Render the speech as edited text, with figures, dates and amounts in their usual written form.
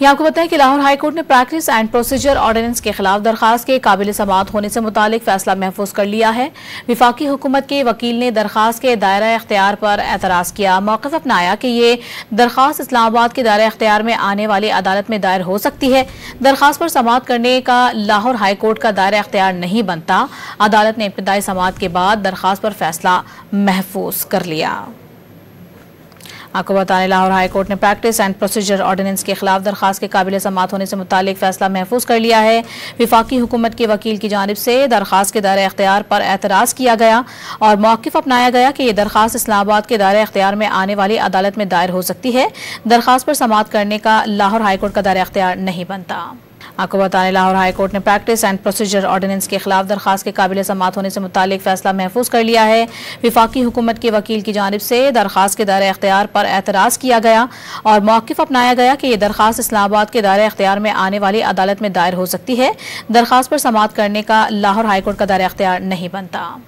ये आपको बताएं कि लाहौर हाई कोर्ट ने प्रैक्टिस एंड प्रोसीजर ऑर्डिनेंस के खिलाफ दरखास्त के काबिल समाअत होने से मुतालिक फैसला महफूज कर लिया है। विफाकी हुकूमत के वकील ने दरखास्त के दायरा इख्तियार पर एतराज किया, मौक़िफ़ अपनाया कि ये दरखास्त इस्लामाबाद के दायरा इख्तियार में आने वाली अदालत में दायर हो सकती है। दरखास्त पर समाअत करने का लाहौर हाई कोर्ट का दायरा इख्तियार नहीं बनता। अदालत ने इब्तिदाई समाअत के बाद दरखास्त पर फैसला महफूज कर लिया। आपको बताने लाहौर हाई कोर्ट ने प्रैक्टिस एंड प्रोसीजर ऑर्डिनेंस के खिलाफ दरखास्त के काबिल समाअत होने से मुतालिक फैसला महफूज कर लिया है। विफाकी हुकूमत के वकील की जानिब से दरखास्त के दायरे इख्तियार पर एतराज़ किया गया और मौक़िफ़ अपनाया गया कि यह दरखास्त इस्लामाबाद के दायरे इख्तियार में आने वाली अदालत में दायर हो सकती है। दरखास्त पर समाअत करने का लाहौर हाई कोर्ट का दायरा इख्तियार नहीं बनता। आपको बताने लाहौर हाई कोर्ट ने प्रैक्टिस एंड प्रोसीजर ऑर्डिनेंस के खिलाफ दरखास्त के काबिल समाअत होने से मुतालिक फैसला महफूज कर लिया है। विफाकी हुकूमत के वकील की जानिब से दरखास्त के दायरे इख्तियार पर एतराज़ किया गया और मौक़िफ़ अपनाया गया कि यह दरखास्त इस्लामाबाद के दायरे इख्तियार में आने वाली अदालत में दायर हो सकती है। दरखास्त पर समाअत करने का लाहौर हाई कोर्ट का दायरा इख्तियार नहीं बनता।